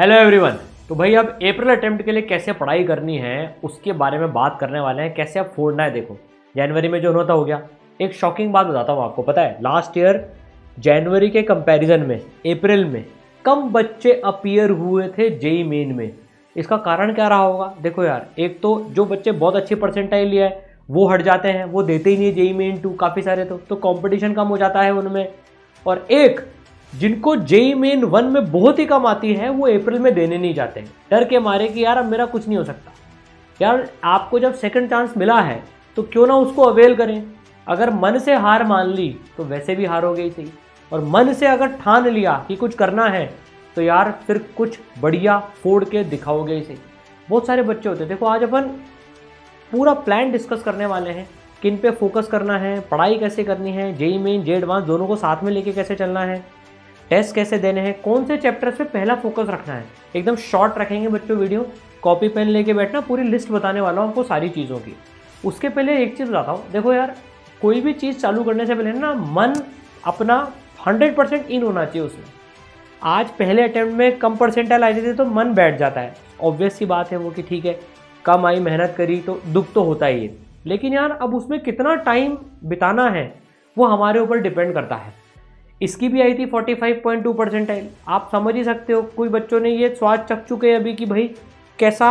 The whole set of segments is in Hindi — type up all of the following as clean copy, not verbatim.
Hello everyone. तो भाई अब अप्रैल अटेम्प्ट के लिए कैसे पढ़ाई करनी है उसके बारे में बात करने वाले हैं। कैसे अब फोड़ना है। देखो जनवरी में जो होता हो गया। एक शॉकिंग बात बताता हूँ आपको। पता है लास्ट ईयर जनवरी के कंपैरिजन में अप्रैल में कम बच्चे अपीयर हुए थे जेई मेन में। इसका कारण क्या रहा होगा। देखो यार, एक तो जो बच्चे बहुत अच्छी परसेंटाइल लिया है वो हट जाते हैं, वो देते ही नहीं जेई मेन 2 काफ़ी सारे। तो कंपटीशन कम हो जाता है उनमें। और एक जिनको जेई मेन 1 में बहुत ही कम आती है वो अप्रैल में देने नहीं जाते हैं, डर के मारे कि यार अब मेरा कुछ नहीं हो सकता। यार आपको जब सेकंड चांस मिला है तो क्यों ना उसको अवेल करें। अगर मन से हार मान ली तो वैसे भी हारोगे ही सही, और मन से अगर ठान लिया कि कुछ करना है तो यार फिर कुछ बढ़िया फोड़ के दिखाओगे ही सही। बहुत सारे बच्चे होते हैं। देखो आज अपन पूरा प्लान डिस्कस करने वाले हैं, किन पे फोकस करना है, पढ़ाई कैसे करनी है, जेई मेन जे एडवांस दोनों को साथ में लेके कैसे चलना है, टेस्ट कैसे देने हैं, कौन से चैप्टर्स पे पहला फोकस रखना है। एकदम शॉर्ट रखेंगे बच्चों वीडियो, कॉपी पेन लेके बैठना, पूरी लिस्ट बताने वाला हूँ आपको सारी चीज़ों की। उसके पहले एक चीज़ बताता हूँ। देखो यार, कोई भी चीज़ चालू करने से पहले ना मन अपना 100% इन होना चाहिए उसमें। आज पहले अटेम्प्ट में कम परसेंटाइल आई थी तो मन बैठ जाता है, ऑब्वियस सी बात है वो कि ठीक है कम आई, मेहनत करी तो दुख तो होता ही है। लेकिन यार अब उसमें कितना टाइम बिताना है वो हमारे ऊपर डिपेंड करता है। इसकी भी आई थी 45.2 परसेंटाइल। आप समझ ही सकते हो, कोई बच्चों ने ये स्वाद चख चुके हैं अभी कि भाई कैसा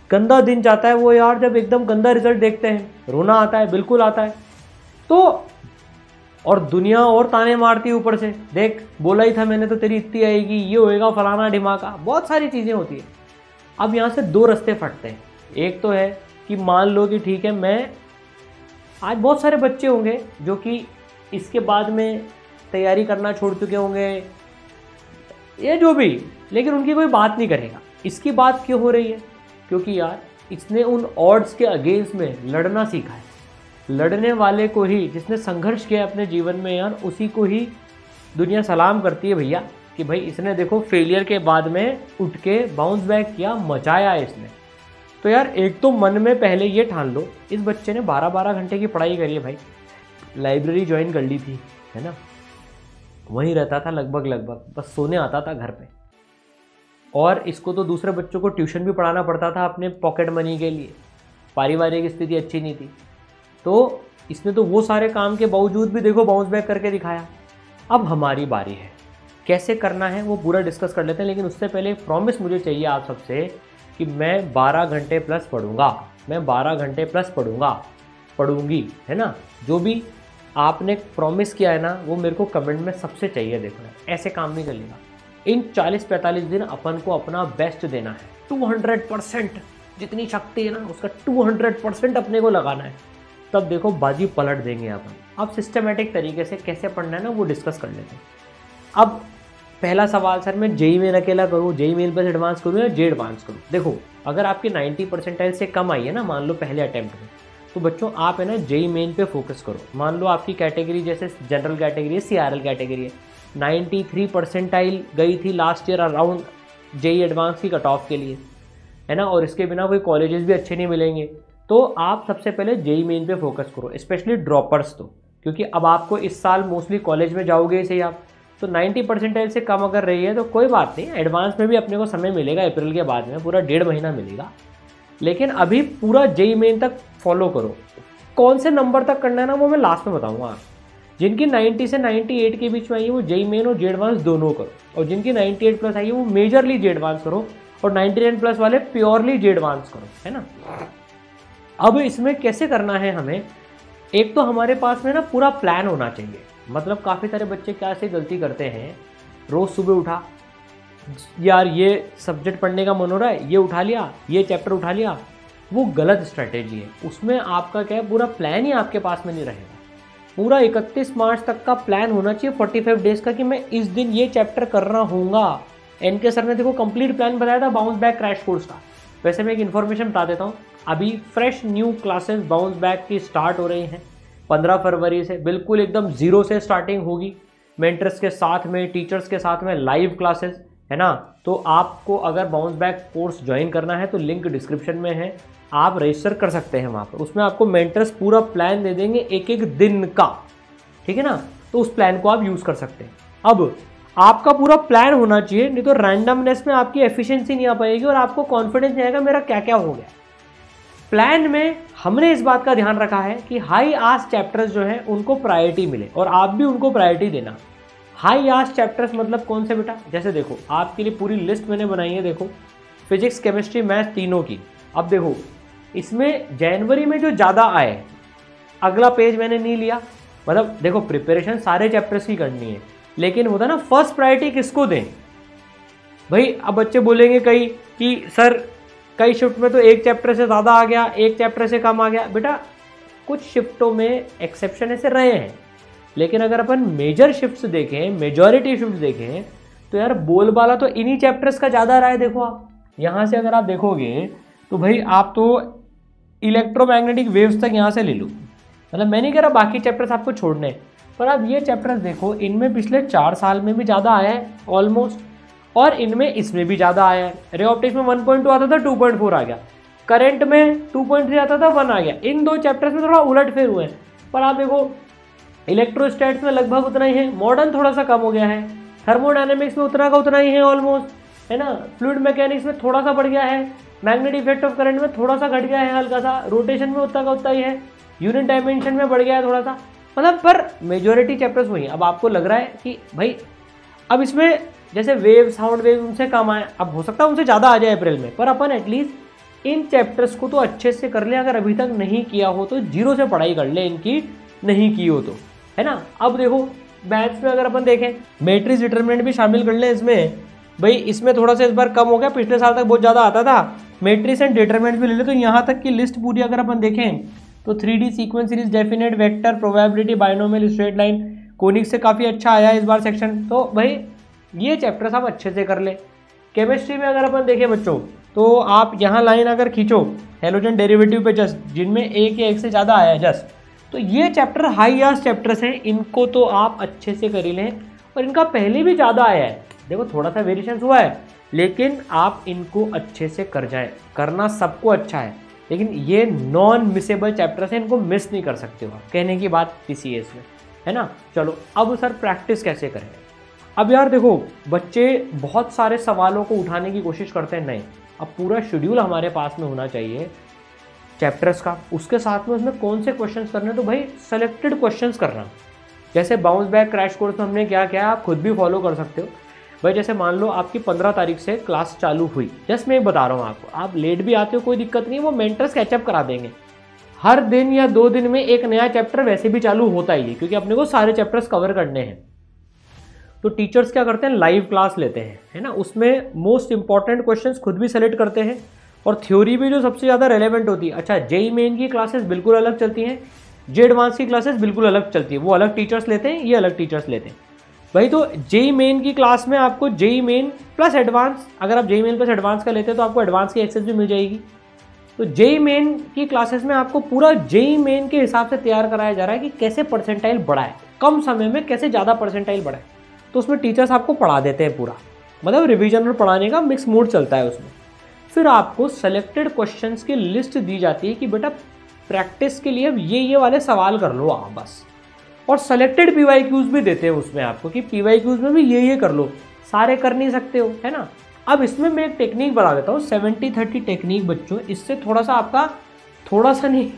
गंदा दिन जाता है वो यार, जब एकदम गंदा रिजल्ट देखते हैं रोना आता है, बिल्कुल आता है। तो और दुनिया और ताने मारती है ऊपर से, देख बोला ही था मैंने तो तेरी इतनी आएगी, ये होएगा फलाना ढिमाका, बहुत सारी चीज़ें होती है। अब यहाँ से दो रास्ते फटते हैं। एक तो है कि मान लो कि ठीक है, मैं आज बहुत सारे बच्चे होंगे जो कि इसके बाद में तैयारी करना छोड़ चुके होंगे, ये जो भी, लेकिन उनकी कोई बात नहीं करेगा। इसकी बात क्यों हो रही है? क्योंकि यार इसने उन ऑड्स के अगेंस्ट में लड़ना सीखा है। लड़ने वाले को ही, जिसने संघर्ष किया अपने जीवन में यार, उसी को ही दुनिया सलाम करती है भैया कि भाई इसने देखो फेलियर के बाद में उठ के बाउंस बैक किया, मचाया इसने। तो यार एक तो मन में पहले ये ठान लो, इस बच्चे ने 12-12 घंटे की पढ़ाई करी है भाई, लाइब्रेरी ज्वाइन कर ली थी, है ना, वहीं रहता था लगभग, बस सोने आता था घर पे। और इसको तो दूसरे बच्चों को ट्यूशन भी पढ़ाना पड़ता था अपने पॉकेट मनी के लिए, पारिवारिक स्थिति अच्छी नहीं थी। तो इसने तो वो सारे काम के बावजूद भी देखो बाउंस बैक करके दिखाया। अब हमारी बारी है, कैसे करना है वो पूरा डिस्कस कर लेते हैं। लेकिन उससे पहले एक प्रॉमिस मुझे चाहिए आप सबसे कि मैं 12 घंटे प्लस पढ़ूंगा, मैं 12 घंटे प्लस पढ़ूंगी, है ना। जो भी आपने प्रॉमिस किया है ना वो मेरे को कमेंट में सबसे चाहिए। देखो ऐसे काम नहीं चलेगा। इन 40-45 दिन अपन को अपना बेस्ट देना है, 200%, जितनी शक्ति है ना उसका 200% अपने को लगाना है। तब देखो बाजी पलट देंगे अपन। अब सिस्टमेटिक तरीके से कैसे पढ़ना है ना वो डिस्कस कर लेते हैं। अब पहला सवाल, सर मैं जेई मेन अकेला करूँ, जेई मेन प्लस एडवांस करूँ या जे एडवांस करूँ। देखो अगर आपकी 90 परसेंटाइल से कम आई है ना, मान लो पहले अटेम्प्ट में, तो बच्चों आप है ना जेई मेन पे फोकस करो। मान लो आपकी कैटेगरी जैसे जनरल कैटेगरी है, सीआरएल कैटेगरी है, 93 परसेंटाइल गई थी last year around JEE advance की कट ऑफ के लिए, है ना, और इसके बिना कोई कॉलेजेस भी अच्छे नहीं मिलेंगे। तो आप सबसे पहले जेई मेन पे फोकस करो, स्पेशली ड्रॉपर्स तो, क्योंकि अब आपको इस साल मोस्टली कॉलेज में जाओगे ही सही आप। तो 90 परसेंटाइल से कम अगर रही है तो कोई बात नहीं, एडवांस में भी अपने को समय मिलेगा, अप्रैल के बाद में पूरा 1.5 महीना मिलेगा। लेकिन अभी पूरा जेई मेन तक फॉलो करो। कौन से नंबर तक करना है ना वो मैं लास्ट में बताऊंगा। जिनकी 90 से 98 के बीच में आई है वो जेई मेन और जे एडवांस दोनों करो, और जिनकी 98 प्लस आई है वो मेजरली जे एडवांस करो, और 99 प्लस वाले प्योरली जे एडवांस करो, है ना। अब इसमें कैसे करना है हमें, एक तो हमारे पास में ना पूरा प्लान होना चाहिए। मतलब काफ़ी सारे बच्चे क्या से गलती करते हैं, रोज़ सुबह उठा, यार ये सब्जेक्ट पढ़ने का मन हो रहा है, ये उठा लिया, ये चैप्टर उठा लिया। वो गलत स्ट्रैटेजी है। उसमें आपका क्या है, पूरा प्लान ही आपके पास में नहीं रहेगा। पूरा 31 मार्च तक का प्लान होना चाहिए 45 डेज का, कि मैं इस दिन ये चैप्टर करना होगा। एनके सर ने देखो कंप्लीट प्लान बताया था बाउंस बैक क्रैश कोर्स का। वैसे मैं एक इन्फॉर्मेशन बता देता हूँ, अभी fresh new classes bounce back की स्टार्ट हो रही हैं 15 फरवरी से, बिल्कुल एकदम जीरो से स्टार्टिंग होगी, मेंटर्स के साथ में, टीचर्स के साथ में, लाइव क्लासेस, है ना। तो आपको अगर बाउंस बैक कोर्स ज्वाइन करना है तो लिंक डिस्क्रिप्शन में है, आप रजिस्टर कर सकते हैं वहाँ पर। उसमें आपको मेंटर्स पूरा प्लान दे देंगे एक एक दिन का, ठीक है ना। तो उस प्लान को आप यूज़ कर सकते हैं। अब आपका पूरा प्लान होना चाहिए, नहीं तो रैंडमनेस में आपकी एफिशिएंसी नहीं आ पाएगी और आपको कॉन्फिडेंस नहीं आएगा मेरा क्या क्या हो गया। प्लान में हमने इस बात का ध्यान रखा है कि हाई आस्क चैप्टर्स जो हैं उनको प्रायोरिटी मिले और आप भी उनको प्रायोरिटी देना। हाई आस्क चैप्टर्स मतलब कौन से बेटा, जैसे देखो आपके लिए पूरी लिस्ट मैंने बनाई है, देखो फिजिक्स केमिस्ट्री मैथ्स तीनों की। अब देखो इसमें जनवरी में जो ज़्यादा आए, अगला पेज मैंने नहीं लिया, मतलब देखो प्रिपरेशन सारे चैप्टर्स की करनी है, लेकिन होता ना फर्स्ट प्रायोरिटी किसको दें भाई। अब बच्चे बोलेंगे कई कि सर कई शिफ्ट में तो एक चैप्टर से ज़्यादा आ गया, एक चैप्टर से कम आ गया। बेटा कुछ शिफ्टों में एक्सेप्शन ऐसे रहे हैं, लेकिन अगर अपन मेजर शिफ्ट्स देखें, मेजॉरिटी शिफ्ट्स देखें, तो यार बोलबाला तो इन्हीं चैप्टर्स का ज़्यादा रहा है। देखो आप यहाँ से अगर आप देखोगे तो भाई आप तो इलेक्ट्रोमैग्नेटिक वेव्स तक यहाँ से ले लो, मतलब मैं नहीं कह रहा बाकी चैप्टर्स आपको छोड़ने, पर आप ये चैप्टर्स देखो, इनमें पिछले 4 साल में भी ज़्यादा आया है ऑलमोस्ट, और इनमें इसमें भी ज़्यादा आया है। रे ऑप्टिक्स में 1.2 आता था 2.4 आ गया, करंट में 2.3 आता था 1 आ गया। इन दो चैप्टर्स में थोड़ा उलट फेर हुए हैं, पर आप देखो इलेक्ट्रोस्टैट्स में लगभग उतना ही है, मॉडर्न थोड़ा सा कम हो गया है, थर्मोडायनेमिक्स में उतना का उतना ही है ऑलमोस्ट, है ना। फ्लूइड मैकेनिक्स में थोड़ा सा बढ़ गया है, मैग्नेटिक इफेक्ट ऑफ करंट में थोड़ा सा घट गया है हल्का सा, रोटेशन में उतना का उतना ही है, यूनिट डायमेंशन में बढ़ गया है थोड़ा सा, मतलब पर मेजॉरिटी चैप्टर्स वही। अब आपको लग रहा है कि भाई अब इसमें जैसे वेव साउंड वेव उनसे कम आए, अब हो सकता है उनसे ज़्यादा आ जाए अप्रैल में, पर अपन एटलीस्ट इन चैप्टर्स को तो अच्छे से कर ले। अगर अभी तक नहीं किया हो तो जीरो से पढ़ाई कर ले इनकी, नहीं की हो तो, है ना। अब देखो मैथ्स में अगर अपन देखें मैट्रिक्स डिटरमिनेंट भी शामिल कर ले इसमें, भाई इसमें थोड़ा सा इस बार कम हो गया, पिछले साल तक बहुत ज़्यादा आता था। मैट्रिक्स एंड डिटरमिनेंट भी ले ले, तो यहाँ तक की लिस्ट पूरी अगर अपन देखें तो 3D sequence series, definite, vector, probability, binomial, straight line, conic से काफ़ी अच्छा आया इस बार सेक्शन। तो भाई ये चैप्टर्स आप अच्छे से कर ले। केमिस्ट्री में अगर अपन देखें बच्चों, तो आप यहाँ लाइन अगर खींचो हेलोजन डेरिवेटिव पे जस्ट, जिनमें एक या एक से ज़्यादा आया है जस्ट, तो ये चैप्टर हाई आस्क चैप्टर्स हैं, इनको तो आप अच्छे से कर ही लें। और इनका पहले भी ज़्यादा आया है, देखो थोड़ा सा वेरिएशन हुआ है, लेकिन आप इनको अच्छे से कर जाएं। करना सबको अच्छा है, लेकिन ये नॉन मिसेबल चैप्टर्स हैं, इनको मिस नहीं कर सकते हो आप, कहने की बात पीसीएस में, है ना। चलो अब सर प्रैक्टिस कैसे करें। अब यार देखो बच्चे बहुत सारे सवालों को उठाने की कोशिश करते हैं, नहीं, अब पूरा शेड्यूल हमारे पास में होना चाहिए चैप्टर्स का, उसके साथ में उसमें कौन से क्वेश्चंस करने, तो भाई सेलेक्टेड क्वेश्चंस करना। जैसे बाउंस बैक क्रैश कोर्स में हमने क्या किया, आप खुद भी फॉलो कर सकते हो भाई। जैसे मान लो आपकी 15 तारीख से क्लास चालू हुई, जस्ट मैं बता रहा हूँ आपको, आप लेट भी आते हो कोई दिक्कत नहीं, वो मेंटर्स कैचअप करा देंगे। हर दिन या 2 दिन में एक नया चैप्टर वैसे भी चालू होता ही है, क्योंकि अपने को सारे चैप्टर्स कवर करने हैं। तो टीचर्स क्या करते हैं, लाइव क्लास लेते हैं, है ना, उसमें मोस्ट इंपॉर्टेंट क्वेश्चंस खुद भी सेलेक्ट करते हैं, और थ्योरी भी जो सबसे ज़्यादा रेलेवेंट होती है। अच्छा जेई मेन की क्लासेस बिल्कुल अलग चलती हैं, जे एडवांस की क्लासेस बिल्कुल अलग चलती है, वो अलग टीचर्स लेते हैं, ये अलग टीचर्स लेते हैं भाई। तो जेई मेन की क्लास में आपको जेई मेन प्लस एडवांस, अगर आप जेई मेन प्लस एडवांस का लेते हैं तो आपको एडवांस की एक्सेस भी मिल जाएगी। तो जेई मेन की क्लासेस में आपको पूरा जेई मेन के हिसाब से तैयार कराया जा रहा है कि कैसे परसेंटाइल बढ़ाए, कम समय में कैसे ज़्यादा परसेंटाइल बढ़ाए। तो उसमें टीचर्स आपको पढ़ा देते हैं पूरा, मतलब रिवीजन और पढ़ाने का मिक्स मूड चलता है उसमें। फिर आपको सेलेक्टेड क्वेश्चंस की लिस्ट दी जाती है कि बेटा प्रैक्टिस के लिए ये वाले सवाल कर लो आप बस, और सेलेक्टेड पीवाईक्यूज भी देते हैं उसमें आपको कि पीवाईक्यूज में भी ये कर लो, सारे कर नहीं सकते हो, है ना। अब इसमें मैं एक टेक्निक बता देता हूँ, 70-30 टेक्निक बच्चों, इससे थोड़ा सा आपका, थोड़ा सा नहीं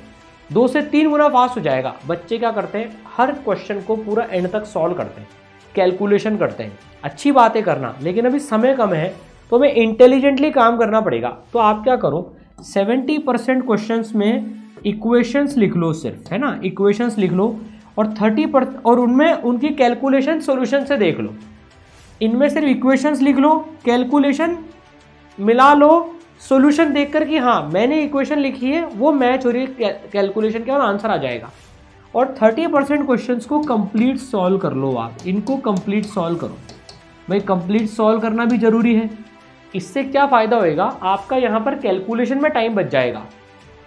2 से 3 गुना फास्ट हो जाएगा। बच्चे क्या करते हैं, हर क्वेश्चन को पूरा एंड तक सॉल्व करते हैं, कैलकुलेशन करते हैं, अच्छी बात है करना, लेकिन अभी समय कम है तो हमें इंटेलिजेंटली काम करना पड़ेगा। तो आप क्या करो, 70% क्वेश्चंस में इक्वेशंस लिख लो सिर्फ, है ना, इक्वेशंस लिख लो, और 30% और उनमें उनकी कैलकुलेशन सॉल्यूशन से देख लो। इनमें सिर्फ इक्वेशंस लिख लो, कैलकुलेशन मिला लो, सॉल्यूशन देखकर कि हाँ मैंने इक्वेशन लिखी है वो मैच हो रही है कैलकुलेशन के, और आंसर आ जाएगा। और 30% क्वेश्चंस को कंप्लीट सॉल्व कर लो आप, इनको कंप्लीट सॉल्व करो भाई, कंप्लीट सॉल्व करना भी जरूरी है। इससे क्या फ़ायदा होएगा, आपका यहाँ पर कैलकुलेशन में टाइम बच जाएगा।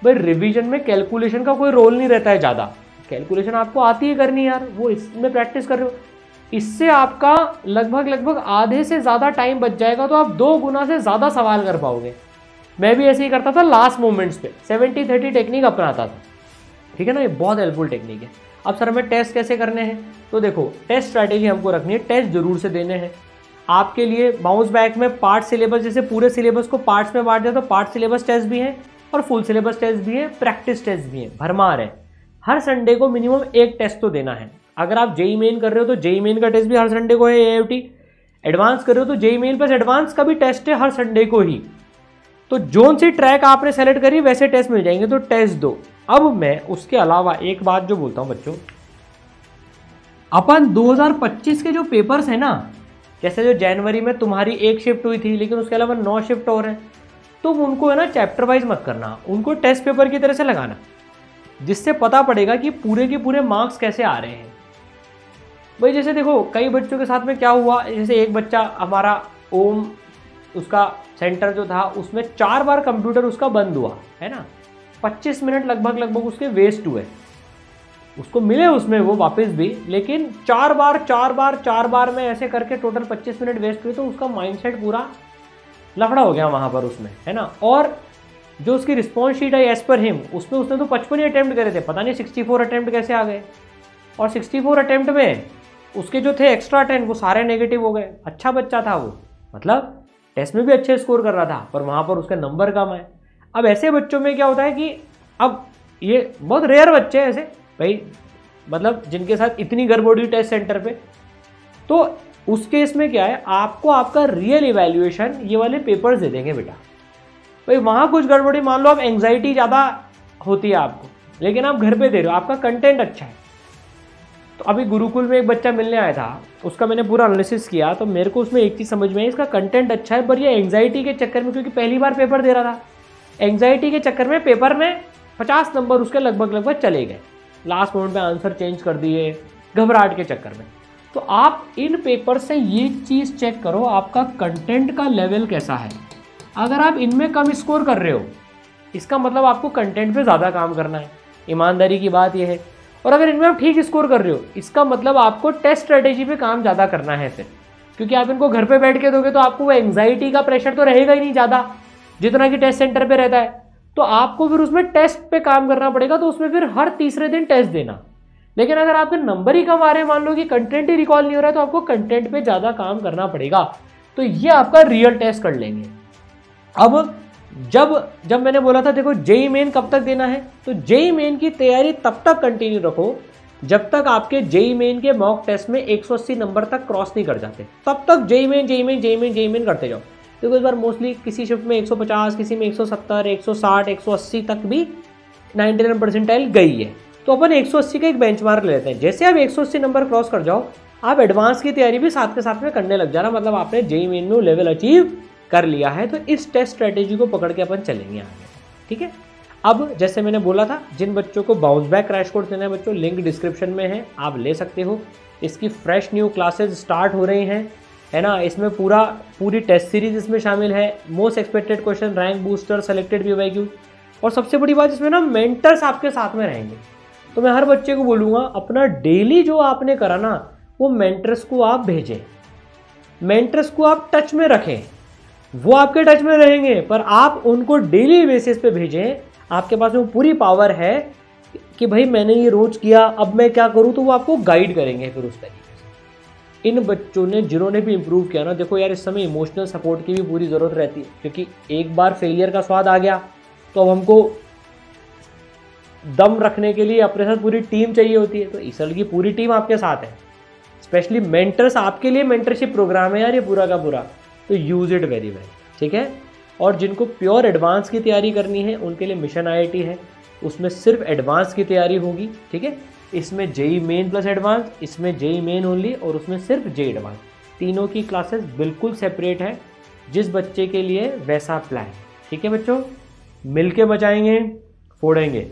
भाई रिवीजन में कैलकुलेशन का कोई रोल नहीं रहता है ज़्यादा, कैलकुलेशन आपको आती है करनी यार, वो इसमें प्रैक्टिस कर रहे हो, इससे आपका लगभग आधे से ज़्यादा टाइम बच जाएगा, तो आप 2 गुना से ज़्यादा सवाल कर पाओगे। मैं भी ऐसे ही करता था लास्ट मोमेंट्स पे, 70-30 टेक्निक अपनाता था, ठीक है ना, ये बहुत हेल्पफुल टेक्निक है। अब सर हमें टेस्ट कैसे करने हैं, तो देखो टेस्ट स्ट्रैटेजी हमको रखनी है, टेस्ट जरूर से देने हैं। आपके लिए बाउंस बैक में पार्ट सिलेबस, जैसे पूरे सिलेबस को पार्ट्स में बांट दिया तो पार्ट सिलेबस टेस्ट भी है और फुल सिलेबस टेस्ट भी है, प्रैक्टिस टेस्ट भी है, भरमार है। हर संडे को मिनिमम एक टेस्ट तो देना है। अगर आप जेई मेन कर रहे हो तो जेई मेन का टेस्ट भी हर संडे को है, एआईटी एडवांस कर रहे हो तो जेई मेन प्लस एडवांस का भी टेस्ट है हर संडे को ही। तो जोन सी ट्रैक आपने सेलेक्ट करी वैसे टेस्ट मिल जाएंगे, तो टेस्ट दो। अब मैं उसके अलावा एक बात जो बोलता हूं बच्चों, अपन 2025 के जो पेपर्स है ना, जैसे जो जनवरी में तुम्हारी एक शिफ्ट हुई थी लेकिन उसके अलावा 9 शिफ्ट और हैं, तो उनको है ना चैप्टर वाइज मत करना, उनको टेस्ट पेपर की तरह से लगाना, जिससे पता पड़ेगा कि पूरे के पूरे मार्क्स कैसे आ रहे हैं। भाई जैसे देखो कई बच्चों के साथ में क्या हुआ, जैसे एक बच्चा हमारा ओम, उसका सेंटर जो था उसमें 4 बार कंप्यूटर उसका बंद हुआ है ना, 25 मिनट लगभग उसके वेस्ट हुए, उसको मिले उसमें वो वापस भी, लेकिन 4 बार में ऐसे करके टोटल 25 मिनट वेस्ट हुए, तो उसका माइंडसेट पूरा लफड़ा हो गया वहाँ पर उसमें, है ना। और जो उसकी response sheet I as per him, उसमें उसने तो 55 ही अटैम्प्ट करे थे, पता नहीं 64 अटैम्प्ट कैसे आ गए, और 64 अटैम्प्ट में उसके जो थे एक्स्ट्रा 10 वो सारे नेगेटिव हो गए। अच्छा बच्चा था वो, मतलब टेस्ट में भी अच्छे स्कोर कर रहा था, पर वहाँ पर उसके नंबर कम आए। अब ऐसे बच्चों में क्या होता है कि अब ये बहुत रेयर बच्चे हैं ऐसे भाई, मतलब जिनके साथ इतनी गड़बड़ी टेस्ट सेंटर पे, तो उस केस में क्या है, आपको आपका रियल इवैल्यूएशन ये वाले पेपर्स दे देंगे बेटा। भाई वहाँ कुछ गड़बड़ी, मान लो आप एंग्जाइटी ज़्यादा होती है आपको, लेकिन आप घर पे दे रहे हो, आपका कंटेंट अच्छा है। तो अभी गुरुकुल में एक बच्चा मिलने आया था, उसका मैंने पूरा एनालिसिस किया, तो मेरे को उसमें एक चीज़ समझ में आई, इसका कंटेंट अच्छा है, पर ये एंग्जाइटी के चक्कर में, क्योंकि पहली बार पेपर दे रहा था, एंग्जाइटी के चक्कर में पेपर में 50 नंबर उसके लगभग चले गए, लास्ट मोमेंट में आंसर चेंज कर दिए घबराहट के चक्कर में। तो आप इन पेपर से ये चीज़ चेक करो आपका कंटेंट का लेवल कैसा है। अगर आप इनमें कम स्कोर कर रहे हो, इसका मतलब आपको कंटेंट पे ज़्यादा काम करना है, ईमानदारी की बात यह है। और अगर इनमें आप ठीक स्कोर कर रहे हो, इसका मतलब आपको टेस्ट स्ट्रेटेजी पे काम ज़्यादा करना है फिर, क्योंकि आप इनको घर पे बैठ के दोगे तो आपको वो एंग्जाइटी का प्रेशर तो रहेगा ही नहीं ज़्यादा जितना कि टेस्ट सेंटर पे रहता है। तो आपको फिर उसमें टेस्ट पे काम करना पड़ेगा, तो उसमें फिर हर तीसरे दिन टेस्ट देना। लेकिन अगर आपके नंबर ही कम आ रहे हैं, मान लो कि कंटेंट ही रिकॉल नहीं हो रहा है, तो आपको कंटेंट पे ज़्यादा काम करना पड़ेगा। तो ये आपका रियल टेस्ट कर लेंगे। अब जब मैंने बोला था देखो जेई मेन कब तक देना है, तो जेई मेन की तैयारी तब तक कंटिन्यू रखो जब तक आपके जेई मेन के मॉक टेस्ट में 180 नंबर तक क्रॉस नहीं कर जाते, तब तक जेई मेन करते जाओ। देखो इस बार मोस्टली किसी शिफ्ट में 150, किसी में 170, 160, 180 तक भी 99 परसेंटाइल गई है। तो अपन 180 का एक बेंचमार्क ले लेते हैं। जैसे आप 180 नंबर क्रॉस कर जाओ, आप एडवांस की तैयारी भी साथ के साथ में करने लग जाना, मतलब आपने जेई मेन में लेवल अचीव कर लिया है। तो इस टेस्ट स्ट्रेटेजी को पकड़ के अपन चलेंगे आगे, ठीक है। अब जैसे मैंने बोला था, जिन बच्चों को बाउंस बैक क्रैश कोर्स देना है बच्चों, लिंक डिस्क्रिप्शन में है, आप ले सकते हो। इसकी फ्रेश न्यू क्लासेस स्टार्ट हो रही हैं, है ना। इसमें पूरी टेस्ट सीरीज इसमें शामिल है, most expected question, rank booster, selected PYQ, और सबसे बड़ी बात इसमें ना मेंटर्स आपके साथ में रहेंगे। तो मैं हर बच्चे को बोलूँगा अपना डेली जो आपने करा ना, वो मेंटर्स को आप भेजें, मेंटर्स को आप टच में रखें, वो आपके टच में रहेंगे, पर आप उनको डेली बेसिस पे भेजें। आपके पास में पूरी पावर है कि भाई मैंने ये रोज किया, अब मैं क्या करूं, तो वो आपको गाइड करेंगे फिर उस तरीके से। इन बच्चों ने जिन्होंने भी इंप्रूव किया ना, देखो यार इस समय इमोशनल सपोर्ट की भी पूरी ज़रूरत रहती है, क्योंकि एक बार फेलियर का स्वाद आ गया तो अब हमको दम रखने के लिए अपने साथ पूरी टीम चाहिए होती है। तो ईसल की पूरी टीम आपके साथ है, स्पेशली मेंटर्स आपके लिए मेंटरशिप प्रोग्राम है यार ये पूरा का पूरा, तो यूज़ इट वेरी वेल, ठीक है। और जिनको प्योर एडवांस की तैयारी करनी है उनके लिए मिशन आईआईटी है, उसमें सिर्फ एडवांस की तैयारी होगी, ठीक है। इसमें जेई मेन प्लस एडवांस, इसमें जेई मेन ओनली, और उसमें सिर्फ जेई एडवांस, तीनों की क्लासेस बिल्कुल सेपरेट है, जिस बच्चे के लिए वैसा प्लान, ठीक है बच्चों। मिलके बचाएंगे, फोड़ेंगे।